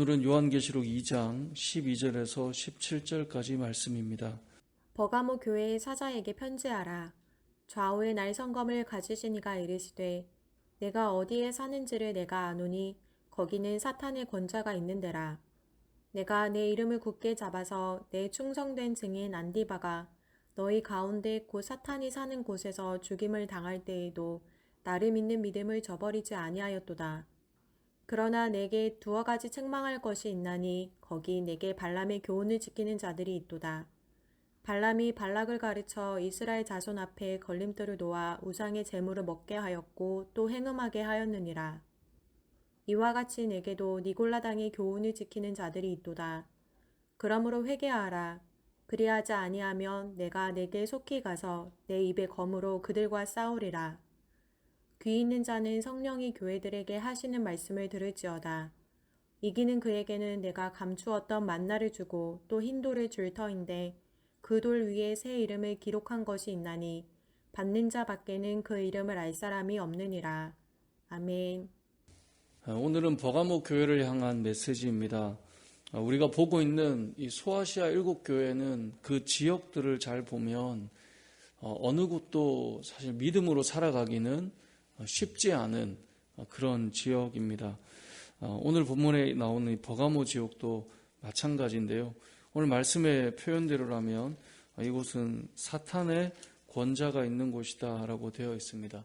오늘은 요한계시록 2장 12절에서 17절까지 말씀입니다. 버가모 교회의 사자에게 편지하라. 좌우에 날 성검을 가지신 이가 이르시되 내가 어디에 사는지를 내가 아노니 거기는 사탄의 권자가 있는 데라. 내가 내 이름을 굳게 잡아서 내 충성된 증인 안디바가 너희 가운데 곧 사탄이 사는 곳에서 죽임을 당할 때에도 나를 믿는 믿음을 저버리지 아니하였도다. 그러나 내게 두어 가지 책망할 것이 있나니 거기 내게 발람의 교훈을 지키는 자들이 있도다. 발람이 발락을 가르쳐 이스라엘 자손 앞에 걸림돌을 놓아 우상의 제물을 먹게 하였고 또 행음하게 하였느니라. 이와 같이 내게도 니골라당의 교훈을 지키는 자들이 있도다. 그러므로 회개하라. 그리하지 아니하면 내가 내게 속히 가서 내 입의 검으로 그들과 싸우리라. 귀 있는 자는 성령이 교회들에게 하시는 말씀을 들을지어다. 이기는 그에게는 내가 감추었던 만나를 주고 또 흰 돌을 줄 터인데 그 돌 위에 새 이름을 기록한 것이 있나니 받는 자 밖에는 그 이름을 알 사람이 없느니라. 아멘. 오늘은 버가모 교회를 향한 메시지입니다. 우리가 보고 있는 이 소아시아 7교회는 그 지역들을 잘 보면 어느 곳도 사실 믿음으로 살아가기는 쉽지 않은 그런 지역입니다. 오늘 본문에 나오는 이 버가모 지역도 마찬가지인데요. 오늘 말씀의 표현대로라면 이곳은 사탄의 권자가 있는 곳이다 라고 되어 있습니다.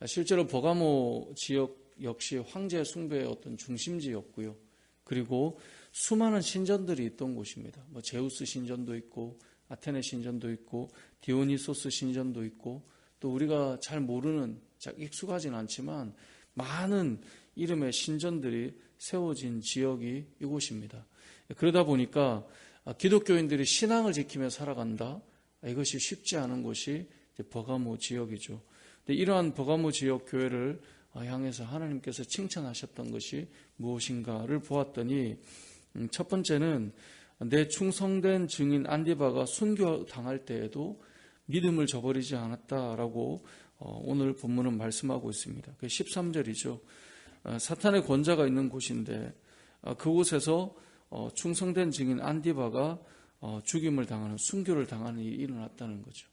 실제로 버가모 지역 역시 황제 숭배의 어떤 중심지였고요. 그리고 수많은 신전들이 있던 곳입니다. 제우스 신전도 있고 아테네 신전도 있고 디오니소스 신전도 있고 또 우리가 잘 모르는, 잘 익숙하진 않지만 많은 이름의 신전들이 세워진 지역이 이곳입니다. 그러다 보니까 기독교인들이 신앙을 지키며 살아간다. 이것이 쉽지 않은 곳이 버가모 지역이죠. 이러한 버가모 지역 교회를 향해서 하나님께서 칭찬하셨던 것이 무엇인가를 보았더니 첫 번째는 내 충성된 증인 안디바가 순교당할 때에도 믿음을 저버리지 않았다라고 오늘 본문은 말씀하고 있습니다. 13절이죠. 사탄의 권자가 있는 곳인데 그곳에서 충성된 증인 안디바가 죽임을 당하는, 순교를 당하는 일이 일어났다는 거죠.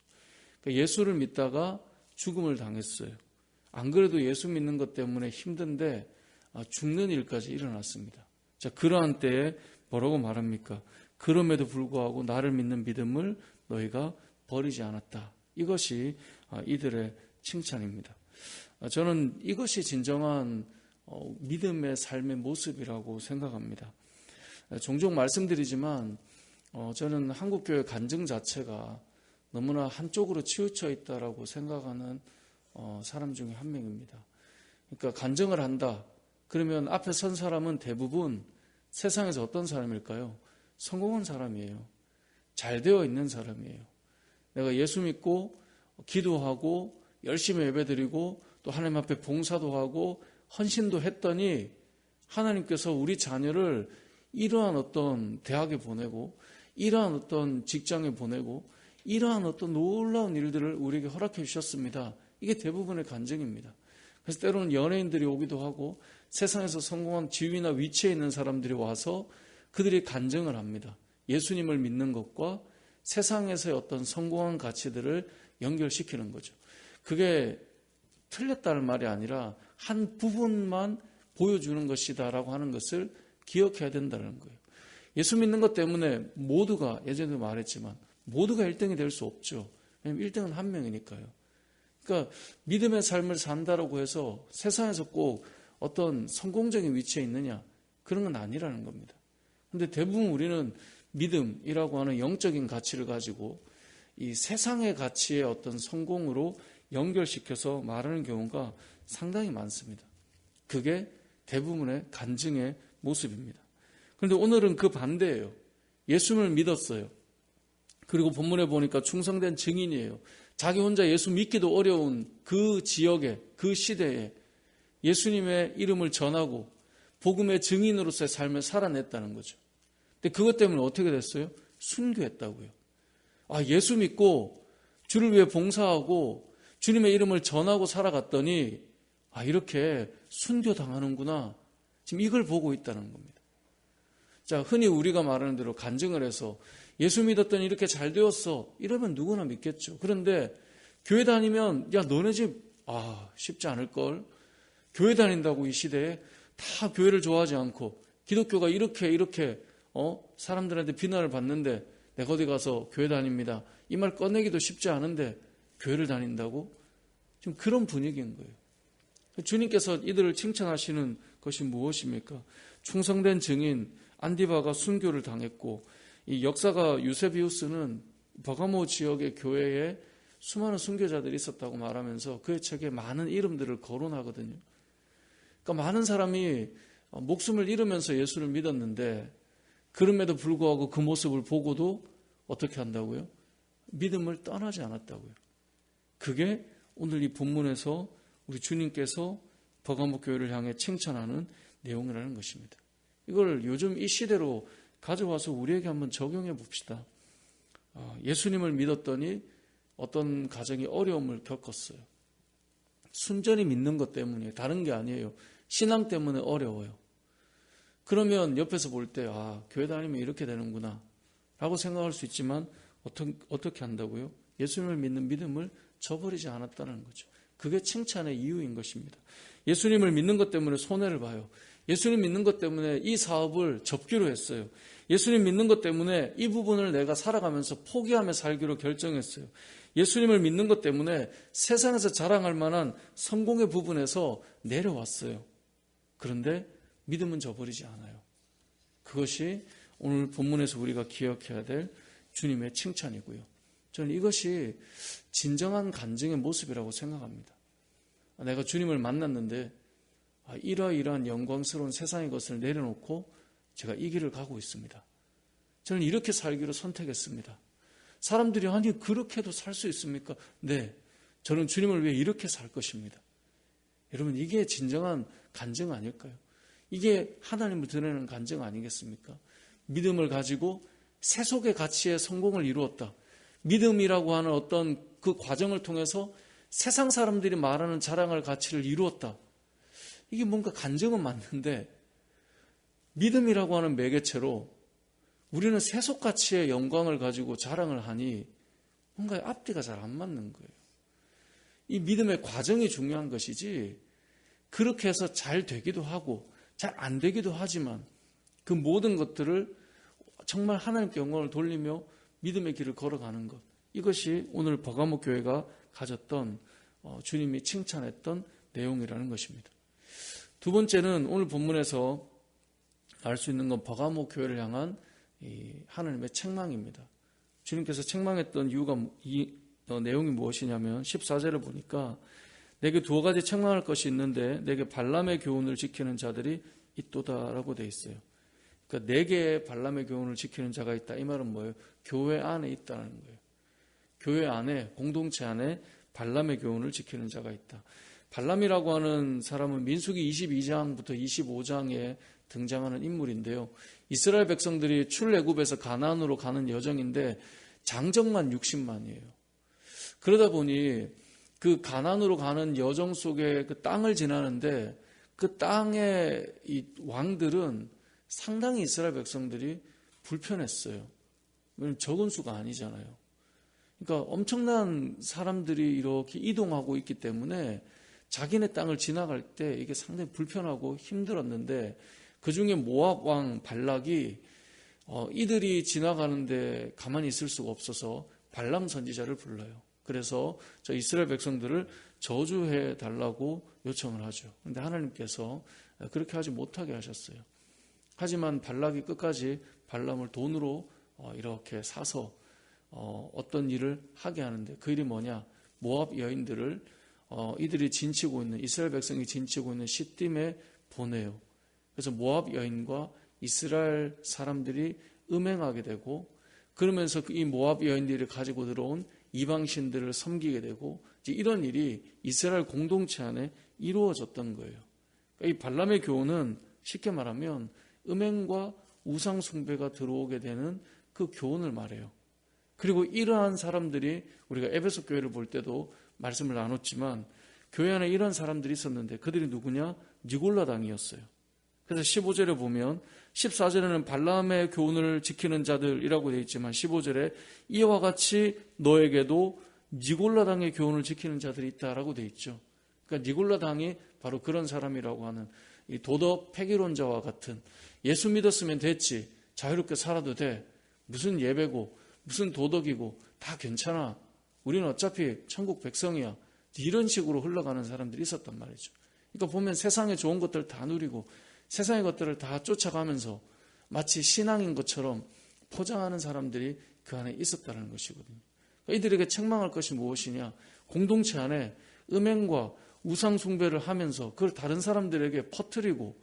예수를 믿다가 죽음을 당했어요. 안 그래도 예수 믿는 것 때문에 힘든데 죽는 일까지 일어났습니다. 자, 그러한 때에 뭐라고 말합니까? 그럼에도 불구하고 나를 믿는 믿음을 너희가 버리지 않았다. 이것이 이들의 칭찬입니다. 저는 이것이 진정한 믿음의 삶의 모습이라고 생각합니다. 종종 말씀드리지만 저는 한국교회 간증 자체가 너무나 한쪽으로 치우쳐 있다라고 생각하는 사람 중에 한 명입니다. 그러니까 간증을 한다. 그러면 앞에 선 사람은 대부분 세상에서 어떤 사람일까요? 성공한 사람이에요. 잘 되어 있는 사람이에요. 내가 예수 믿고 기도하고 열심히 예배드리고 또 하나님 앞에 봉사도 하고 헌신도 했더니 하나님께서 우리 자녀를 이러한 어떤 대학에 보내고 이러한 어떤 직장에 보내고 이러한 어떤 놀라운 일들을 우리에게 허락해 주셨습니다. 이게 대부분의 간증입니다. 그래서 때로는 연예인들이 오기도 하고 세상에서 성공한 지위나 위치에 있는 사람들이 와서 그들이 간증을 합니다. 예수님을 믿는 것과 세상에서의 어떤 성공한 가치들을 연결시키는 거죠. 그게 틀렸다는 말이 아니라 한 부분만 보여주는 것이다라고 하는 것을 기억해야 된다는 거예요. 예수 믿는 것 때문에 모두가, 예전에도 말했지만 모두가 1등이 될 수 없죠. 왜냐하면 1등은 한 명이니까요. 그러니까 믿음의 삶을 산다라고 해서 세상에서 꼭 어떤 성공적인 위치에 있느냐, 그런 건 아니라는 겁니다. 그런데 대부분 우리는 믿음이라고 하는 영적인 가치를 가지고 이 세상의 가치의 어떤 성공으로 연결시켜서 말하는 경우가 상당히 많습니다. 그게 대부분의 간증의 모습입니다. 그런데 오늘은 그 반대예요. 예수를 믿었어요. 그리고 본문에 보니까 충성된 증인이에요. 자기 혼자 예수 믿기도 어려운 그 지역에, 그 시대에 예수님의 이름을 전하고 복음의 증인으로서의 삶을 살아냈다는 거죠. 근데 그것 때문에 어떻게 됐어요? 순교했다고요. 예수 믿고 주를 위해 봉사하고 주님의 이름을 전하고 살아갔더니 이렇게 순교당하는구나. 지금 이걸 보고 있다는 겁니다. 자, 흔히 우리가 말하는 대로 간증을 해서 예수 믿었더니 이렇게 잘 되었어. 이러면 누구나 믿겠죠. 그런데 교회 다니면 야, 너네 집 쉽지 않을걸. 교회 다닌다고 이 시대에 다 교회를 좋아하지 않고 기독교가 이렇게 사람들한테 비난을 받는데 내가 어디 가서 교회 다닙니다. 이 말 꺼내기도 쉽지 않은데 교회를 다닌다고? 지금 그런 분위기인 거예요. 주님께서 이들을 칭찬하시는 것이 무엇입니까? 충성된 증인 안디바가 순교를 당했고 이 역사가 유세비우스는 버가모 지역의 교회에 수많은 순교자들이 있었다고 말하면서 그의 책에 많은 이름들을 거론하거든요. 그러니까 많은 사람이 목숨을 잃으면서 예수를 믿었는데 그럼에도 불구하고 그 모습을 보고도 어떻게 한다고요? 믿음을 떠나지 않았다고요. 그게 오늘 이 본문에서 우리 주님께서 버가모 교회를 향해 칭찬하는 내용이라는 것입니다. 이걸 요즘 이 시대로 가져와서 우리에게 한번 적용해 봅시다. 예수님을 믿었더니 어떤 가정이 어려움을 겪었어요. 순전히 믿는 것 때문에 다른 게 아니에요. 신앙 때문에 어려워요. 그러면 옆에서 볼 때 교회 다니면 이렇게 되는구나 라고 생각할 수 있지만 어떻게 한다고요? 예수님을 믿는 믿음을 저버리지 않았다는 거죠. 그게 칭찬의 이유인 것입니다. 예수님을 믿는 것 때문에 손해를 봐요. 예수님 믿는 것 때문에 이 사업을 접기로 했어요. 예수님 믿는 것 때문에 이 부분을 내가 살아가면서 포기하며 살기로 결정했어요. 예수님을 믿는 것 때문에 세상에서 자랑할 만한 성공의 부분에서 내려왔어요. 그런데 믿음은 저버리지 않아요. 그것이 오늘 본문에서 우리가 기억해야 될 주님의 칭찬이고요. 저는 이것이 진정한 간증의 모습이라고 생각합니다. 내가 주님을 만났는데 이러이러한 영광스러운 세상의 것을 내려놓고 제가 이 길을 가고 있습니다. 저는 이렇게 살기로 선택했습니다. 사람들이 아니 그렇게도 살 수 있습니까? 네, 저는 주님을 위해 이렇게 살 것입니다. 여러분 이게 진정한 간증 아닐까요? 이게 하나님을 드러내는 간증 아니겠습니까? 믿음을 가지고 세속의 가치의 성공을 이루었다. 믿음이라고 하는 어떤 그 과정을 통해서 세상 사람들이 말하는 자랑할 가치를 이루었다. 이게 뭔가 간증은 맞는데 믿음이라고 하는 매개체로 우리는 세속 가치의 영광을 가지고 자랑을 하니 뭔가 앞뒤가 잘 안 맞는 거예요. 이 믿음의 과정이 중요한 것이지 그렇게 해서 잘 되기도 하고 잘 안 되기도 하지만 그 모든 것들을 정말 하나님께 영광을 돌리며 믿음의 길을 걸어가는 것, 이것이 오늘 버가모 교회가 가졌던 주님이 칭찬했던 내용이라는 것입니다. 두 번째는 오늘 본문에서 알 수 있는 건 버가모 교회를 향한 이 하나님의 책망입니다. 주님께서 책망했던 이유가 내용이 무엇이냐면 14절을 보니까 내게 두 가지 책망할 것이 있는데 내게 발람의 교훈을 지키는 자들이 있도다라고 되어 있어요. 그러니까 네 개의 발람의 교훈을 지키는 자가 있다. 이 말은 뭐예요? 교회 안에 있다는 거예요. 교회 안에, 공동체 안에 발람의 교훈을 지키는 자가 있다. 발람이라고 하는 사람은 민수기 22장부터 25장에 등장하는 인물인데요. 이스라엘 백성들이 출애굽에서 가나안으로 가는 여정인데 장정만 60만이에요. 그러다 보니 그 가나안으로 가는 여정 속에 그 땅을 지나는데 그 땅의 이 왕들은 상당히 이스라엘 백성들이 불편했어요. 왜냐하면 적은 수가 아니잖아요. 그러니까 엄청난 사람들이 이렇게 이동하고 있기 때문에 자기네 땅을 지나갈 때 이게 상당히 불편하고 힘들었는데 그 중에 모압 왕 발락이 이들이 지나가는데 가만히 있을 수가 없어서 발람 선지자를 불러요. 그래서 저 이스라엘 백성들을 저주해 달라고 요청을 하죠. 그런데 하나님께서 그렇게 하지 못하게 하셨어요. 하지만 발락이 끝까지 발람을 돈으로 이렇게 사서 어떤 일을 하게 하는데 그 일이 뭐냐? 모압 여인들을 이들이 진치고 있는 이스라엘 백성이 진치고 있는 시딤에 보내요. 그래서 모압 여인과 이스라엘 사람들이 음행하게 되고 그러면서 이 모압 여인들이 가지고 들어온 이방신들을 섬기게 되고 이런 일이 이스라엘 공동체 안에 이루어졌던 거예요. 그러니까 이 발람의 교훈은 쉽게 말하면 음행과 우상 숭배가 들어오게 되는 그 교훈을 말해요. 그리고 이러한 사람들이 우리가 에베소 교회를 볼 때도 말씀을 나눴지만 교회 안에 이런 사람들이 있었는데 그들이 누구냐? 니골라당이었어요. 그래서 15절에 보면 14절에는 발람의 교훈을 지키는 자들이라고 되어 있지만 15절에 이와 같이 너에게도 니골라 당의 교훈을 지키는 자들이 있다라고 되어 있죠. 그러니까 니골라 당이 바로 그런 사람이라고 하는 이 도덕 폐기론자와 같은, 예수 믿었으면 됐지, 자유롭게 살아도 돼, 무슨 예배고 무슨 도덕이고 다 괜찮아, 우리는 어차피 천국 백성이야, 이런 식으로 흘러가는 사람들이 있었단 말이죠. 그러니까 보면 세상의 좋은 것들 다 누리고 세상의 것들을 다 쫓아가면서 마치 신앙인 것처럼 포장하는 사람들이 그 안에 있었다는 것이거든요. 그러니까 이들에게 책망할 것이 무엇이냐? 공동체 안에 음행과 우상 숭배를 하면서 그걸 다른 사람들에게 퍼뜨리고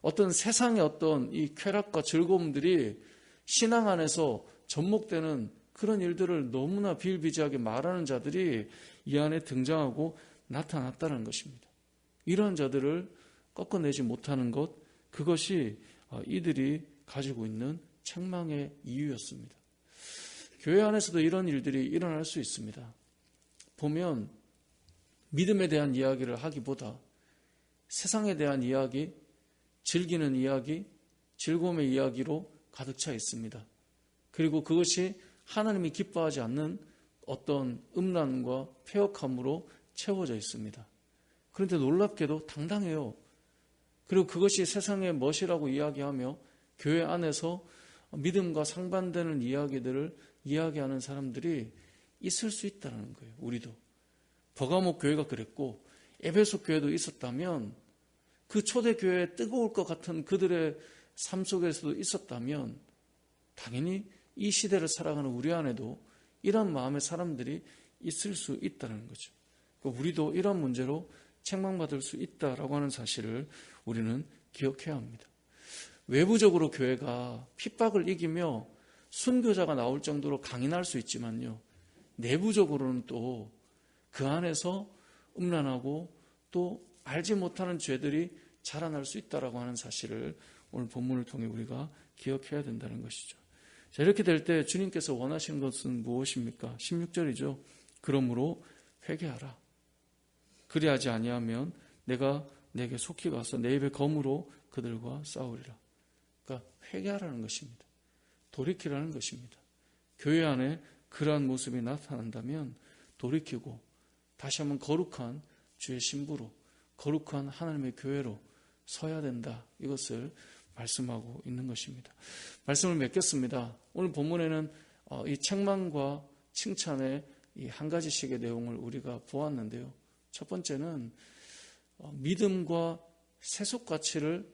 어떤 세상의 어떤 이 쾌락과 즐거움들이 신앙 안에서 접목되는 그런 일들을 너무나 비일비재하게 말하는 자들이 이 안에 등장하고 나타났다는 것입니다. 이러한 자들을 꺾어내지 못하는 것, 그것이 이들이 가지고 있는 책망의 이유였습니다. 교회 안에서도 이런 일들이 일어날 수 있습니다. 보면 믿음에 대한 이야기를 하기보다 세상에 대한 이야기, 즐기는 이야기, 즐거움의 이야기로 가득 차 있습니다. 그리고 그것이 하나님이 기뻐하지 않는 어떤 음란과 폐역함으로 채워져 있습니다. 그런데 놀랍게도 당당해요. 그리고 그것이 세상의 멋이라고 이야기하며 교회 안에서 믿음과 상반되는 이야기들을 이야기하는 사람들이 있을 수 있다는 거예요. 우리도. 버가목 교회가 그랬고 에베소 교회도 있었다면, 그 초대교회에 뜨거울 것 같은 그들의 삶 속에서도 있었다면 당연히 이 시대를 살아가는 우리 안에도 이런 마음의 사람들이 있을 수 있다는 거죠. 우리도 이런 문제로 책망받을 수 있다라고 하는 사실을 우리는 기억해야 합니다. 외부적으로 교회가 핍박을 이기며 순교자가 나올 정도로 강인할 수 있지만요, 내부적으로는 또 그 안에서 음란하고 또 알지 못하는 죄들이 자라날 수 있다라고 하는 사실을 오늘 본문을 통해 우리가 기억해야 된다는 것이죠. 자, 이렇게 될 때 주님께서 원하시는 것은 무엇입니까? 16절이죠. 그러므로 회개하라. 그리하지 아니하면 내가 내게 속히 가서 내 입의 검으로 그들과 싸우리라. 그러니까 회개하라는 것입니다. 돌이키라는 것입니다. 교회 안에 그러한 모습이 나타난다면 돌이키고 다시 한번 거룩한 주의 신부로, 거룩한 하나님의 교회로 서야 된다. 이것을 말씀하고 있는 것입니다. 말씀을 맺겠습니다. 오늘 본문에는 이 책망과 칭찬의 이 한 가지씩의 내용을 우리가 보았는데요. 첫 번째는 믿음과 세속 가치를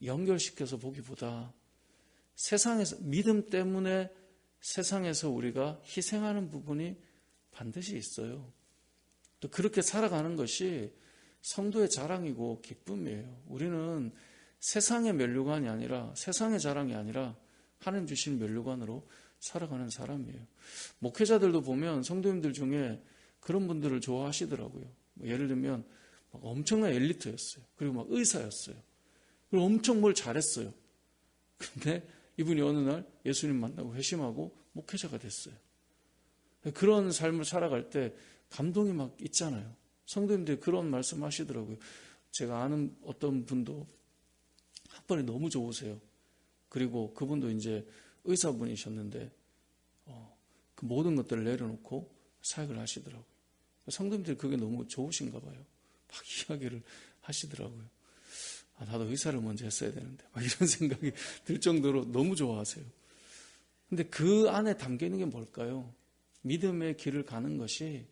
연결시켜서 보기보다 세상에서, 믿음 때문에 세상에서 우리가 희생하는 부분이 반드시 있어요. 또 그렇게 살아가는 것이 성도의 자랑이고 기쁨이에요. 우리는 세상의 면류관이 아니라, 세상의 자랑이 아니라 하나님 주신 면류관으로 살아가는 사람이에요. 목회자들도 보면 성도님들 중에 그런 분들을 좋아하시더라고요. 예를 들면 막 엄청난 엘리트였어요. 그리고 막 의사였어요. 그리고 엄청 뭘 잘했어요. 그런데 이분이 어느 날 예수님 만나고 회심하고 목회자가 됐어요. 그런 삶을 살아갈 때 감동이 막 있잖아요. 성도님들이 그런 말씀 하시더라고요. 제가 아는 어떤 분도 학벌이 너무 좋으세요. 그리고 그분도 이제 의사분이셨는데 그 모든 것들을 내려놓고 사역을 하시더라고요. 성도님들이 그게 너무 좋으신가 봐요. 막 이야기를 하시더라고요. 나도 의사를 먼저 했어야 되는데 막 이런 생각이 들 정도로 너무 좋아하세요. 근데 그 안에 담겨 있는 게 뭘까요? 믿음의 길을 가는 것이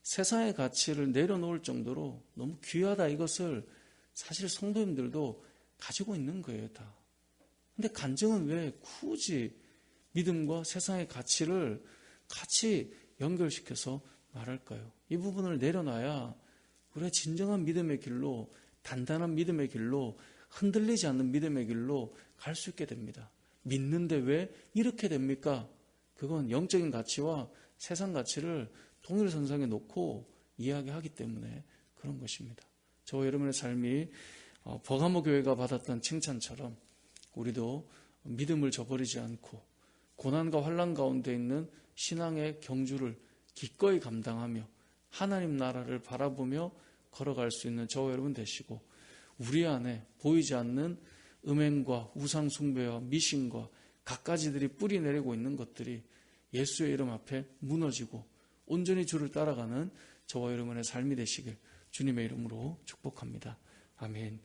세상의 가치를 내려놓을 정도로 너무 귀하다, 이것을 사실 성도님들도 가지고 있는 거예요, 다. 근데 간증은 왜 굳이 믿음과 세상의 가치를 같이 연결시켜서 말할까요? 이 부분을 내려놔야 우리가 진정한 믿음의 길로, 단단한 믿음의 길로, 흔들리지 않는 믿음의 길로 갈 수 있게 됩니다. 믿는데 왜 이렇게 됩니까? 그건 영적인 가치와 세상 가치를 동일선상에 놓고 이야기하기 때문에 그런 것입니다. 저와 여러분의 삶이 버가모 교회가 받았던 칭찬처럼 우리도 믿음을 저버리지 않고 고난과 환난 가운데 있는 신앙의 경주를 기꺼이 감당하며 하나님 나라를 바라보며 걸어갈 수 있는 저와 여러분 되시고, 우리 안에 보이지 않는 음행과 우상숭배와 미신과 갖가지들이 뿌리 내리고 있는 것들이 예수의 이름 앞에 무너지고 온전히 주를 따라가는 저와 여러분의 삶이 되시길 주님의 이름으로 축복합니다. 아멘.